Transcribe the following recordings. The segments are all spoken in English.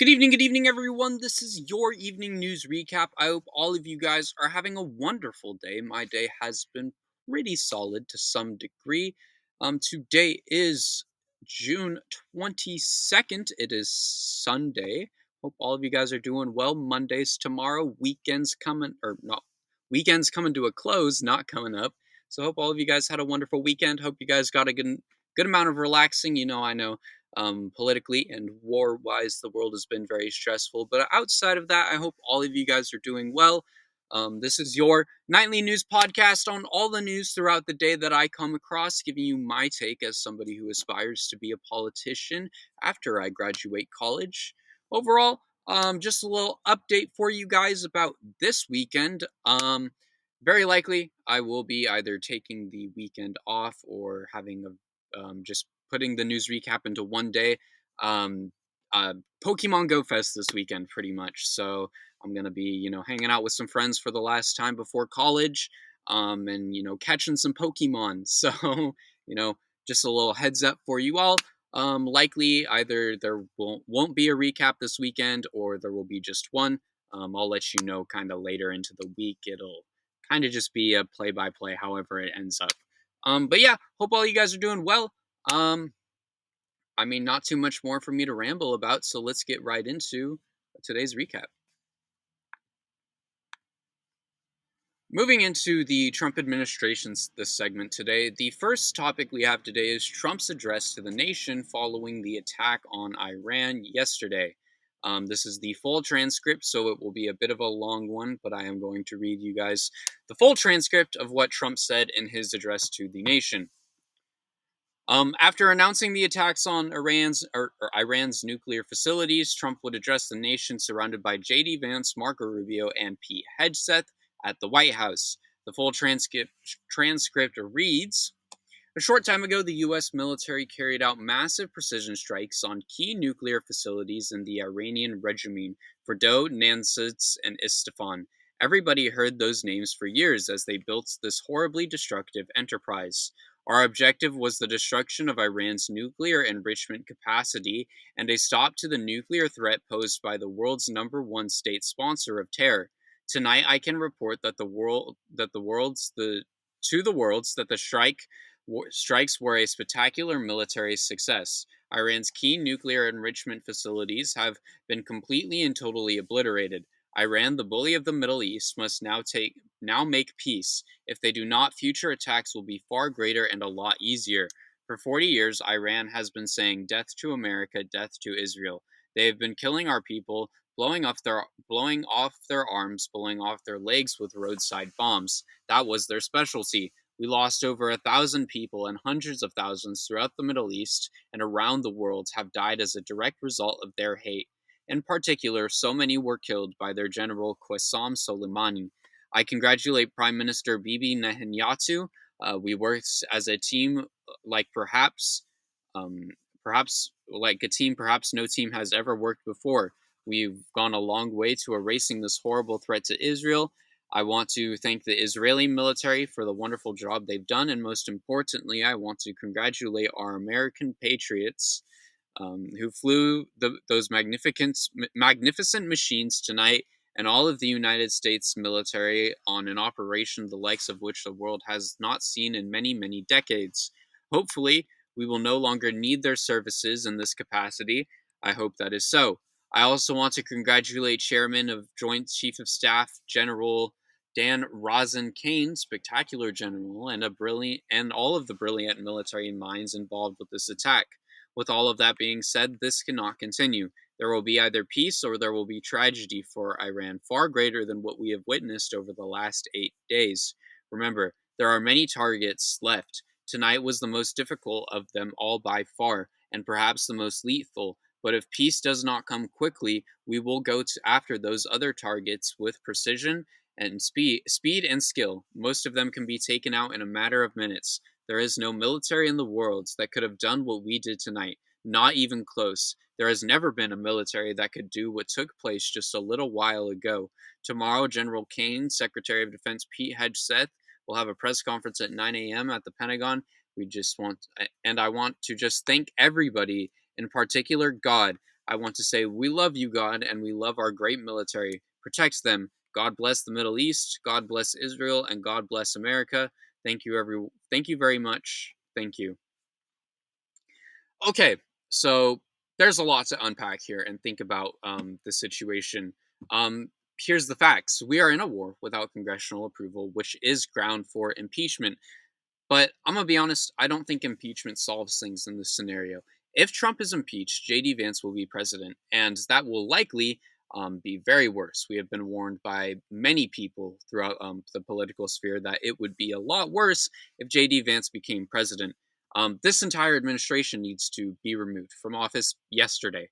Good evening, everyone. This is your evening news recap. I hope all of you guys are having a wonderful day. My day has been pretty solid to some degree. Today is June 22nd. It is Sunday. Hope all of you guys are doing well. Monday's tomorrow. Weekend's coming, or not, weekend's coming to a close, not coming up. So, hope all of you guys had a wonderful weekend. Hope you guys got a good amount of relaxing. I know politically and war wise, the world has been very stressful. But outside of that, I hope all of you guys are doing well. This is your nightly news podcast on all the news throughout the day that I come across, giving you my take as somebody who aspires to be a politician after I graduate college. Overall, just a little update for you guys about this weekend. Very likely, I will be either taking the weekend off or having just putting the news recap into one day. Um, Pokemon Go Fest this weekend, pretty much. So I'm gonna be, hanging out with some friends for the last time before college, and catching some Pokemon. So, you know, just a little heads up for you all. Likely either there won't be a recap this weekend, or there will be just one. I'll let you know kind of later into the week. It'll kind of just be a play by play, however it ends up. But yeah, hope all you guys are doing well. Um, not too much more for me to ramble about, so let's get right into today's recap. Moving into the Trump administration's this segment today, the first topic we have today is Trump's address to the nation following the attack on Iran yesterday. This is the full transcript, so it will be a bit of a long one, but I am going to read you guys the full transcript of what Trump said in his address to the nation. After announcing the attacks on Iran's nuclear facilities, Trump would address the nation surrounded by J.D. Vance, Marco Rubio, and Pete Hegseth at the White House. The full transcript reads: a short time ago, the U.S. military carried out massive precision strikes on key nuclear facilities in the Iranian regime: Fordow, Nansuz, and Isfahan. Everybody heard those names for years as they built this horribly destructive enterprise. Our objective was the destruction of Iran's nuclear enrichment capacity and a stop to the nuclear threat posed by the world's number one state sponsor of terror. Tonight, I can report that the world's that the strikes were a spectacular military success. Iran's key nuclear enrichment facilities have been completely and totally obliterated. Iran, the bully of the Middle East, must now make peace. If they do not, future attacks will be far greater and a lot easier. For 40 years, Iran has been saying death to America, death to Israel. They have been killing our people, blowing off their arms, blowing off their legs with roadside bombs. That was their specialty. We lost over 1,000 people, and hundreds of thousands throughout the Middle East and around the world have died as a direct result of their hate. In particular, so many were killed by their general Qasem Soleimani. I congratulate Prime Minister Bibi Netanyahu. We worked as a team like perhaps like a team perhaps no team has ever worked before. We've gone a long way to erasing this horrible threat to Israel. I want to thank the Israeli military for the wonderful job they've done, and most importantly, I want to congratulate our American patriots who flew those magnificent machines tonight, and all of the United States military on an operation the likes of which the world has not seen in many, many decades. Hopefully, we will no longer need their services in this capacity. I hope that is so. I also want to congratulate Chairman of Joint Chief of Staff General Dan Rosen-Kane, spectacular general, and all of the brilliant military minds involved with this attack. With all of that being said, this cannot continue. There will be either peace or there will be tragedy for Iran, far greater than what we have witnessed over the last 8 days. Remember, there are many targets left. Tonight was the most difficult of them all by far, and perhaps the most lethal. But if peace does not come quickly, we will go after those other targets with precision and speed and skill. Most of them can be taken out in a matter of minutes. There is no military in the world that could have done what we did tonight. Not even close. There has never been a military that could do what took place just a little while ago. Tomorrow, General Kane, Secretary of Defense Pete Hegseth, will have a press conference at 9 a.m. at the Pentagon. I want to just thank everybody, in particular God. I want to say, we love you, God, and we love our great military. Protect them. God bless the Middle East. God bless Israel, and God bless America. Thank you very much. Thank you. Okay, so there's a lot to unpack here and think about the situation. Here's the facts: we are in a war without congressional approval, which is ground for impeachment. But I'm gonna be honest, I don't think impeachment solves things in this scenario. If Trump is impeached, JD Vance will be president, and that will likely be very worse. We have been warned by many people throughout the political sphere that it would be a lot worse if JD Vance became president. This entire administration needs to be removed from office yesterday.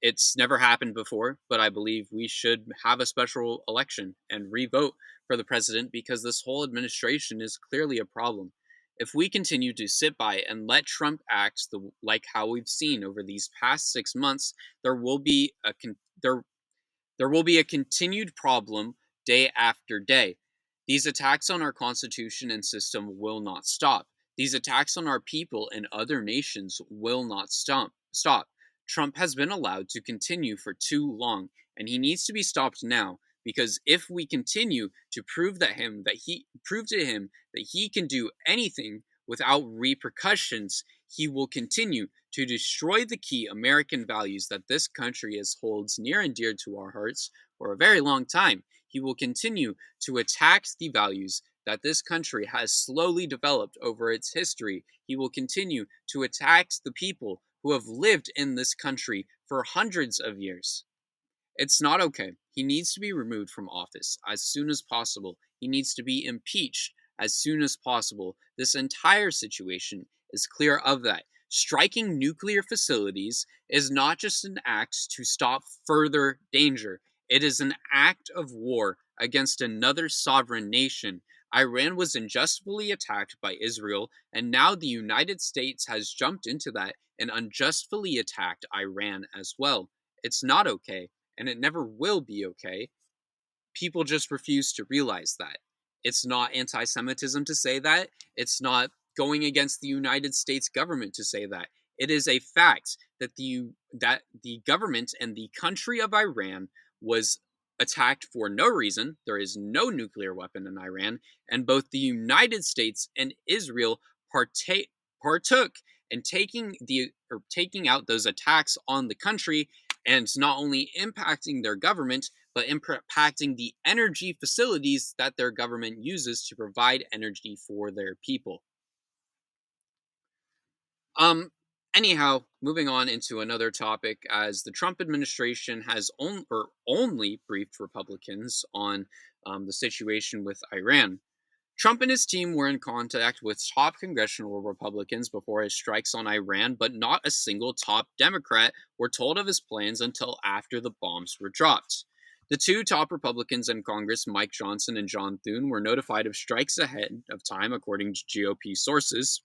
It's never happened before, but I believe we should have a special election and revote for the president because this whole administration is clearly a problem. If we continue to sit by and let Trump act like how we've seen over these past 6 months, there will be a there will be a continued problem day after day. These attacks on our Constitution and system will not stop. These attacks on our people and other nations will not stop. Trump has been allowed to continue for too long, and he needs to be stopped now. Because if we continue to prove to him that he can do anything without repercussions, he will continue to destroy the key American values that this country has holds near and dear to our hearts for a very long time. He will continue to attack the values that this country has slowly developed over its history. He will continue to attack the people who have lived in this country for hundreds of years. It's not okay. He needs to be removed from office as soon as possible. He needs to be impeached as soon as possible. This entire situation is clear of that. Striking nuclear facilities is not just an act to stop further danger, it is an act of war against another sovereign nation. Iran was unjustly attacked by Israel, and now the United States has jumped into that and unjustly attacked Iran as well. It's not okay, and it never will be okay. People just refuse to realize that. It's not anti Semitism to say that. It's not going against the United States government to say that. It is a fact that the government and the country of Iran was attacked for no reason. There is no nuclear weapon in Iran, and both the United States and Israel partook in taking out those attacks on the country, and not only impacting their government but impacting the energy facilities that their government uses to provide energy for their people. Um, Anyhow, moving on into another topic, as the Trump administration has only briefed Republicans on the situation with Iran. Trump and his team were in contact with top congressional Republicans before his strikes on Iran, but not a single top Democrat were told of his plans until after the bombs were dropped. The two top Republicans in Congress, Mike Johnson and John Thune, were notified of strikes ahead of time, according to GOP sources.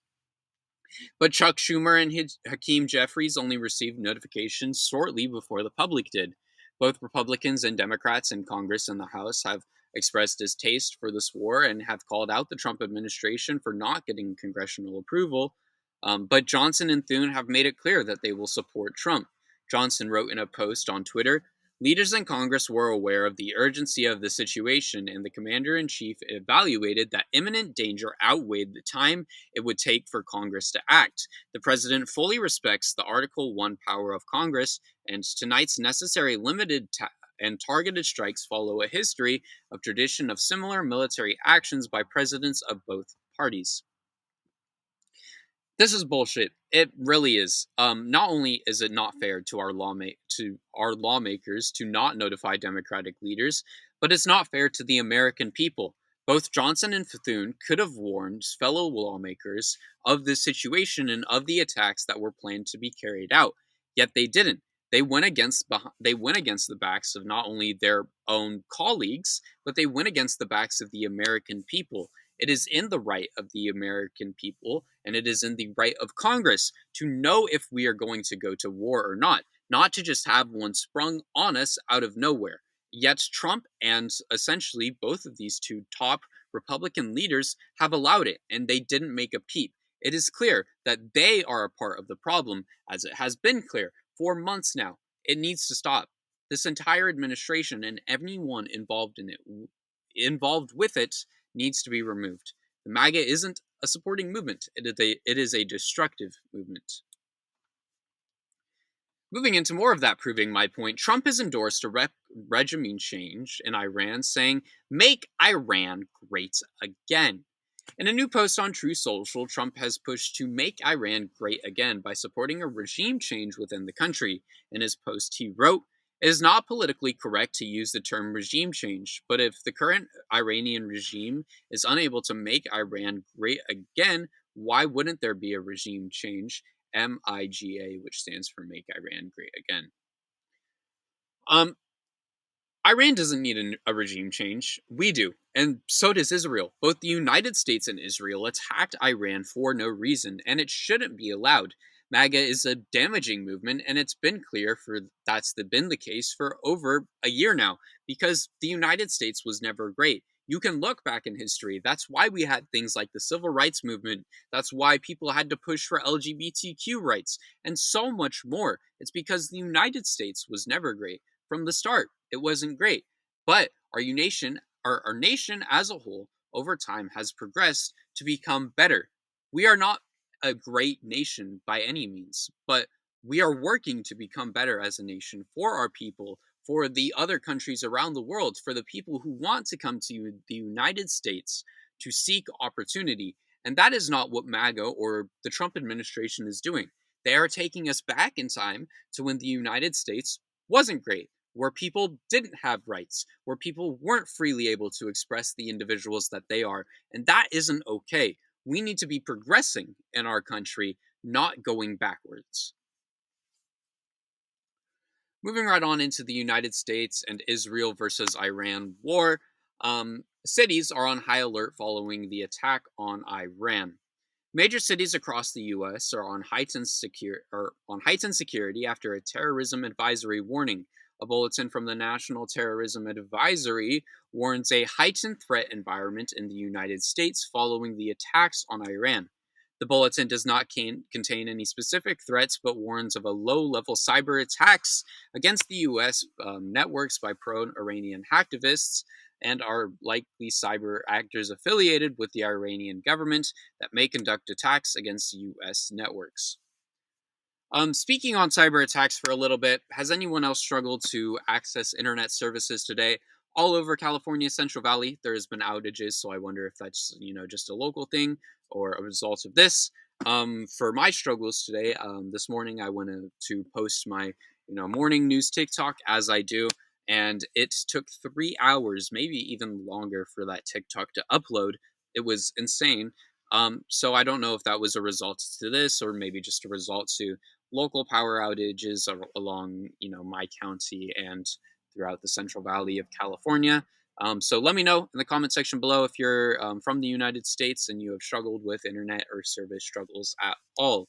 But Chuck Schumer and Hakeem Jeffries only received notifications shortly before the public did. Both Republicans and Democrats in Congress and the House have expressed distaste for this war and have called out the Trump administration for not getting congressional approval. But Johnson and Thune have made it clear that they will support Trump. Johnson wrote in a post on Twitter, "Leaders in Congress were aware of the urgency of the situation, and the commander in chief evaluated that imminent danger outweighed the time it would take for Congress to act. The president fully respects the Article 1 power of Congress, and tonight's necessary and targeted strikes follow a history of tradition of similar military actions by presidents of both parties." This is bullshit. It really is. Not only is it not fair to our lawmakers to not notify Democratic leaders, but it's not fair to the American people. Both Johnson and Thune could have warned fellow lawmakers of this situation and of the attacks that were planned to be carried out. Yet they didn't. They went against the backs of not only their own colleagues, but they went against the backs of the American people. It is in the right of the American people, and it is in the right of Congress to know if we are going to go to war or not to just have one sprung on us out of nowhere. Yet Trump and essentially both of these two top Republican leaders have allowed it, and they didn't make a peep. It is clear that they are a part of the problem, as it has been clear for months now. It needs to stop. This entire administration and everyone involved with it needs to be removed. The MAGA isn't a supporting movement. It is a destructive movement. Moving into more of that proving my point, Trump has endorsed a regime change in Iran saying, "Make Iran great again." In a new post on True Social, Trump has pushed to make Iran great again by supporting a regime change within the country. In his post, he wrote, "It is not politically correct to use the term regime change, but if the current Iranian regime is unable to make Iran great again, why wouldn't there be a regime change?" MIGA, which stands for Make Iran Great Again. Um, Iran doesn't need a regime change. We do. And so does Israel. Both the United States and Israel attacked Iran for no reason, and it shouldn't be allowed. MAGA is a damaging movement, and it's been clear for been the case for over a year now, because the United States was never great. You can look back in history. That's why we had things like the civil rights movement. That's why people had to push for LGBTQ rights and so much more. It's because the United States was never great from the start. It wasn't great. But our nation as a whole, over time, has progressed to become better. We are not a great nation by any means, but we are working to become better as a nation for our people, for the other countries around the world, for the people who want to come to the United States to seek opportunity. And that is not what MAGA or the Trump administration is doing. They are taking us back in time to when the United States wasn't great, where people didn't have rights, where people weren't freely able to express the individuals that they are. And that isn't okay. We need to be progressing in our country, not going backwards. Moving right on into the United States and Israel versus Iran war, cities are on high alert following the attack on Iran. Major cities across the U.S. are on heightened security after a terrorism advisory warning. A bulletin from the National Terrorism Advisory warns a heightened threat environment in the United States following the attacks on Iran. The bulletin does not contain any specific threats, but warns of a low-level cyber attacks against the U.S. Networks by pro-Iranian hacktivists and are likely cyber actors affiliated with the Iranian government that may conduct attacks against U.S. networks. Speaking on cyber attacks for a little bit, has anyone else struggled to access internet services today? All over California Central Valley, there has been outages, so I wonder if that's just a local thing or a result of this. For my struggles today, this morning I went to post my morning news TikTok as I do, and it took 3 hours, maybe even longer, for that TikTok to upload. It was insane. So I don't know if that was a result to this or maybe just a result to local power outages along my county and throughout the Central Valley of California. So let me know in the comment section below if you're from the United States and you have struggled with internet or service struggles at all.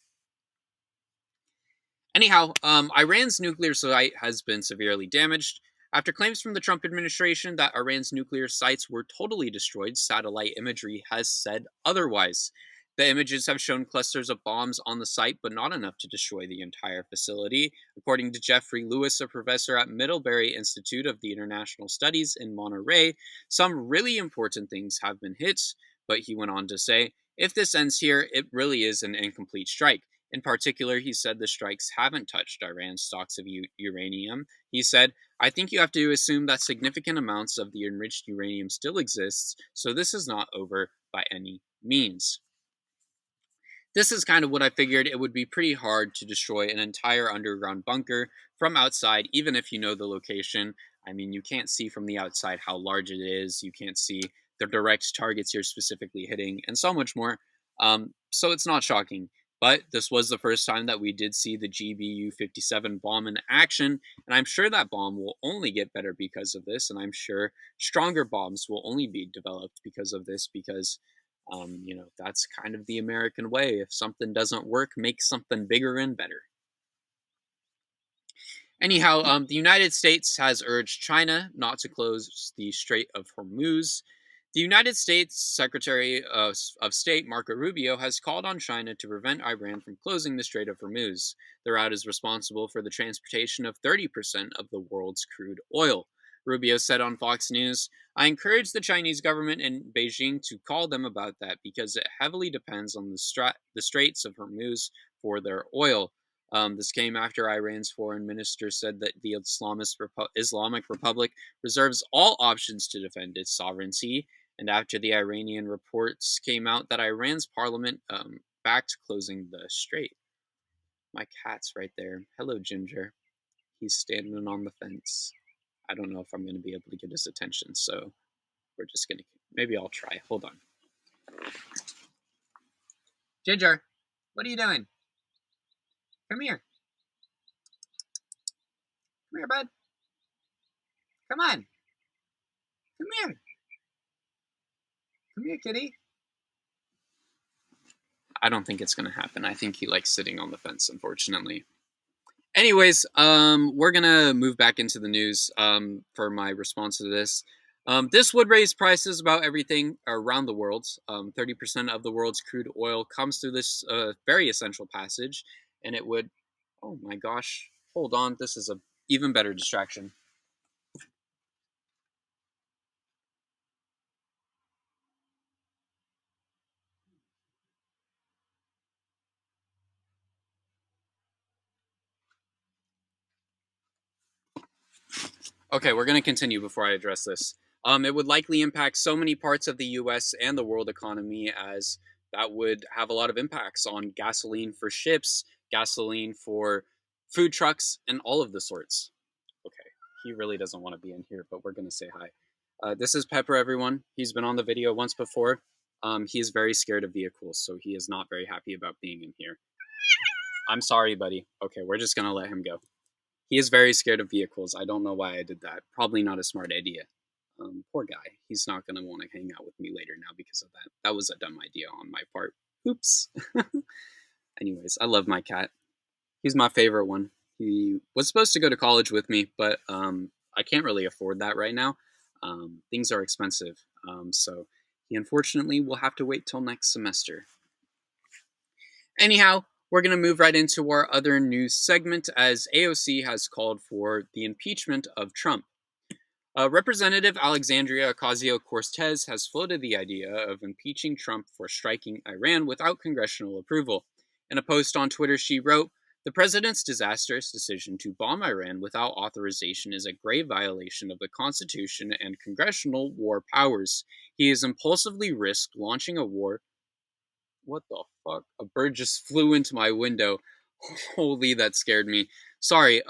Anyhow, Iran's nuclear site has been severely damaged. After claims from the Trump administration that Iran's nuclear sites were totally destroyed, satellite imagery has said otherwise. The images have shown clusters of bombs on the site, but not enough to destroy the entire facility. According to Jeffrey Lewis, a professor at Middlebury Institute of the International Studies in Monterey, some really important things have been hit, but he went on to say, if this ends here, it really is an incomplete strike. In particular, he said the strikes haven't touched Iran's stocks of uranium. He said, I think you have to assume that significant amounts of the enriched uranium still exists, so this is not over by any means. This is kind of what I figured. It would be pretty hard to destroy an entire underground bunker from outside, even if you know the location. I mean, you can't see from the outside how large it is. You can't see the direct targets you're specifically hitting, and so much more. So it's not shocking. But this was the first time that we did see the GBU-57 bomb in action, and I'm sure that bomb will only get better because of this, and I'm sure stronger bombs will only be developed because of this, because that's kind of the American way. If something doesn't work, make something bigger and better. Anyhow, the United States has urged China not to close the Strait of Hormuz. The United States Secretary of State Marco Rubio has called on China to prevent Iran from closing the Strait of Hormuz. The route is responsible for the transportation of 30% of the world's crude oil. Rubio said on Fox News, I encourage the Chinese government and Beijing to call them about that because it heavily depends on the Straits of Hormuz for their oil. This came after Iran's foreign minister said that the Islamic Republic reserves all options to defend its sovereignty, and after the Iranian reports came out that Iran's parliament backed closing the strait. My cat's right there. Hello, Ginger. He's standing on the fence. I don't know if I'm going to be able to get his attention, so we're just going to... Maybe I'll try. Hold on. Ginger, what are you doing? Come here. Come here, bud. Come on. Come here. Come here, kitty. I don't think it's going to happen. I think he likes sitting on the fence, unfortunately. Anyways, we're gonna move back into the news for my response to this. This would raise prices about everything around the world. 30% of the world's crude oil comes through this very essential passage, and it would. Oh my gosh! Hold on, this is a even better distraction. Okay, we're going to continue before I address this. It would likely impact so many parts of the US and the world economy, as that would have a lot of impacts on gasoline for ships, gasoline for food trucks, and all of the sorts. Okay, he really doesn't want to be in here, but we're going to say hi. This is Pepper, everyone. He's been on the video once before. He is very scared of vehicles, so he is not very happy about being in here. I'm sorry, buddy. Okay, we're just going to let him go. He is very scared of vehicles. I don't know why I did that. Probably not a smart idea. Poor guy. He's not going to want to hang out with me later now because of that. That was a dumb idea on my part. Oops. Anyways, I love my cat. He's my favorite one. He was supposed to go to college with me, but I can't really afford that right now. Things are expensive. So he unfortunately will have to wait till next semester. Anyhow, we're going to move right into our other news segment, as AOC has called for the impeachment of Trump. Representative Alexandria Ocasio-Cortez has floated the idea of impeaching Trump for striking Iran without congressional approval. In a post on Twitter, she wrote, "The president's disastrous decision to bomb Iran without authorization is a grave violation of the Constitution and congressional war powers. He has impulsively risked launching a war..." What the fuck? A bird just flew into my window. Holy, that scared me. Sorry.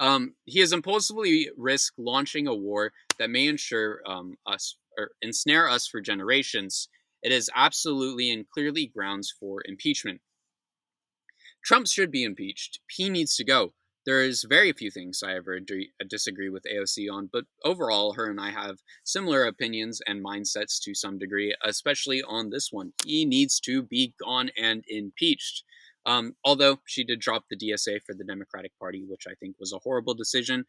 He has impulsively risked launching a war that may ensnare us for generations. It is absolutely and clearly grounds for impeachment. Trump should be impeached. He needs to go. There's very few things I ever disagree with AOC on, but overall, her and I have similar opinions and mindsets to some degree, especially on this one. He needs to be gone and impeached. Although she did drop the DSA for the Democratic Party, which I think was a horrible decision,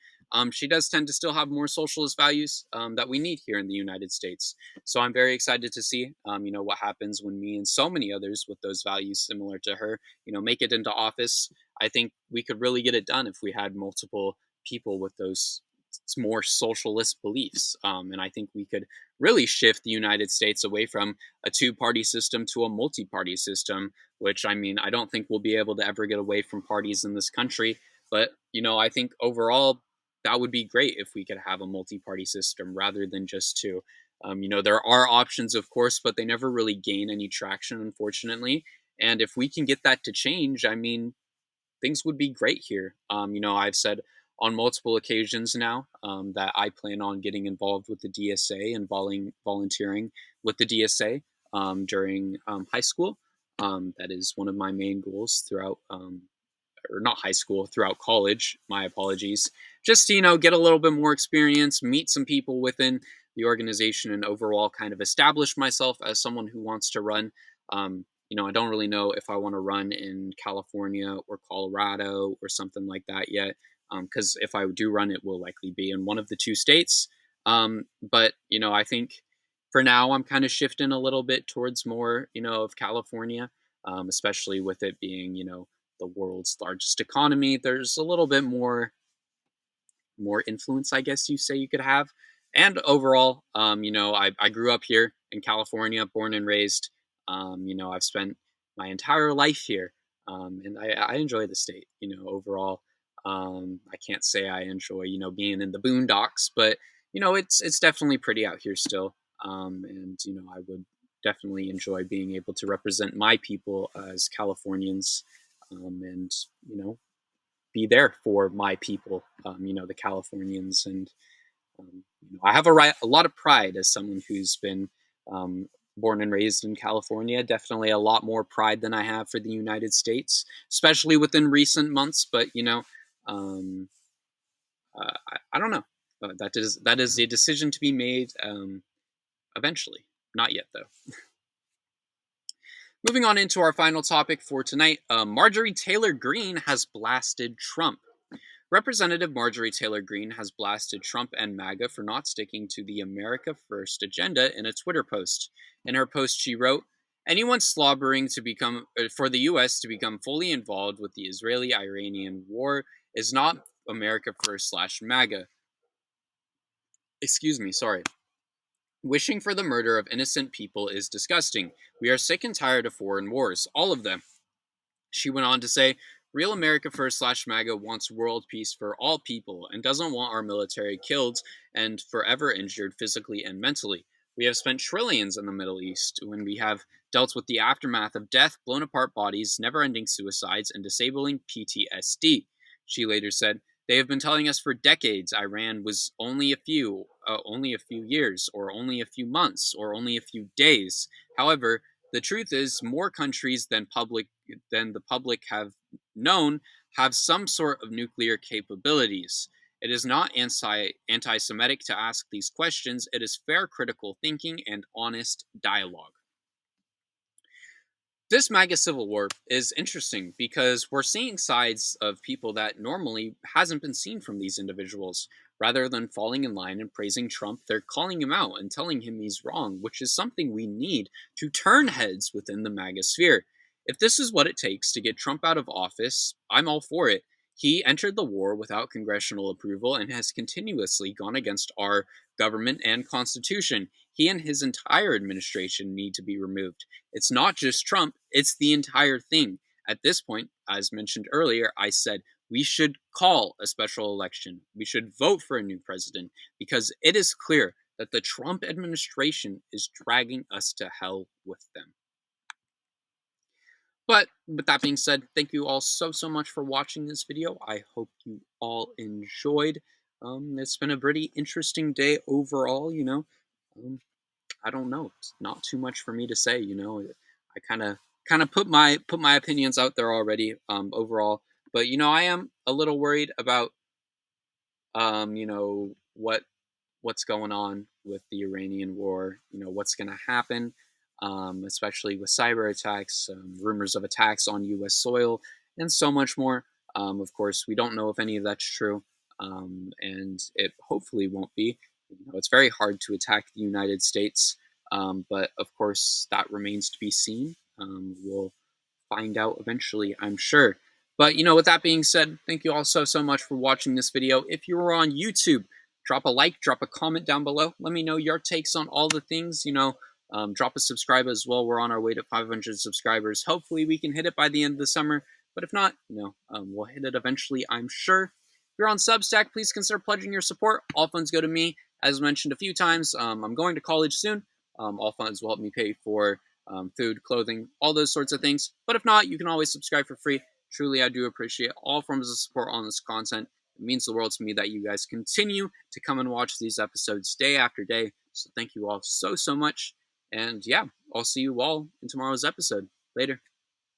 she does tend to still have more socialist values that we need here in the United States. So I'm very excited to see, what happens when me and so many others with those values similar to her, make it into office. I think we could really get it done if we had multiple people with those more socialist beliefs. And I think we could really shift the United States away from a two-party system to a multi-party system, which, I don't think we'll be able to ever get away from parties in this country. But, I think overall that would be great if we could have a multi-party system rather than just two. There are options, of course, but they never really gain any traction, unfortunately. And if we can get that to change, things would be great here. I've said on multiple occasions now that I plan on getting involved with the DSA and volunteering with the DSA during high school. That is one of my main goals throughout, or not high school, throughout college. My apologies. Just to, get a little bit more experience, meet some people within the organization, and overall kind of establish myself as someone who wants to run. I don't really know if I want to run in California or Colorado or something like that yet, because if I do run, it will likely be in one of the two states. But, I think For now, I'm kind of shifting a little bit towards more, of California, especially with it being, the world's largest economy. There's a little bit more influence, I guess you say you could have. And overall, I grew up here in California, born and raised. I've spent my entire life here, and I enjoy the state. Overall, I can't say I enjoy, being in the boondocks, but it's definitely pretty out here still. And I would definitely enjoy being able to represent my people as Californians, and be there for my people, the Californians. And I have a lot of pride as someone who's been um, born and raised in California. Definitely a lot more pride than I have for the United States, especially within recent months. But um, I don't know. That is a decision to be made eventually. Not yet, though. Moving on into our final topic for tonight, Marjorie Taylor Greene has blasted Trump. Representative Marjorie Taylor Greene has blasted Trump and MAGA for not sticking to the America First agenda in a Twitter post. In her post, she wrote, "Anyone slobbering to become for the U.S. to become fully involved with the Israeli-Iranian war is not America First / MAGA." Excuse me, sorry. "Wishing for the murder of innocent people is disgusting. We are sick and tired of foreign wars, all of them." She went on to say, "Real America First / MAGA wants world peace for all people and doesn't want our military killed and forever injured physically and mentally. We have spent trillions in the Middle East when we have dealt with the aftermath of death, blown apart bodies, never ending suicides, and disabling PTSD." She later said, "They have been telling us for decades Iran was only a few years, or only a few months, or only a few days. However, the truth is, more countries than the public have known have some sort of nuclear capabilities. It is not anti-Semitic to ask these questions. It is fair critical thinking and honest dialogue." This MAGA civil war is interesting because we're seeing sides of people that normally hasn't been seen from these individuals. Rather than falling in line and praising Trump, they're calling him out and telling him he's wrong, which is something we need to turn heads within the MAGA sphere. If this is what it takes to get Trump out of office, I'm all for it. He entered the war without congressional approval and has continuously gone against our government and constitution. He and his entire administration need to be removed. It's not just Trump, it's the entire thing. At this point, as mentioned earlier, I said we should call a special election. We should vote for a new president because it is clear that the Trump administration is dragging us to hell with them. But with that being said, thank you all so much for watching this video. I hope you all enjoyed. It's been a pretty interesting day overall, I don't know. It's not too much for me to say, I kind of put my opinions out there already, overall. But I am a little worried about what's going on with the Iranian war, what's going to happen, especially with cyber attacks, rumors of attacks on US soil, and so much more. Of course, we don't know if any of that's true, and it hopefully won't be. It's very hard to attack the United States, but of course, that remains to be seen. We'll find out eventually, I'm sure. But, with that being said, thank you all so much for watching this video. If you are on YouTube, drop a like, drop a comment down below. Let me know your takes on all the things, drop a subscribe as well. We're on our way to 500 subscribers. Hopefully we can hit it by the end of the summer. But if not, we'll hit it eventually, I'm sure. If you're on Substack, please consider pledging your support. All funds go to me. As mentioned a few times, I'm going to college soon. All funds will help me pay for food, clothing, all those sorts of things. But if not, you can always subscribe for free. Truly, I do appreciate all forms of support on this content. It means the world to me that you guys continue to come and watch these episodes day after day. So thank you all so much. And yeah, I'll see you all in tomorrow's episode. Later.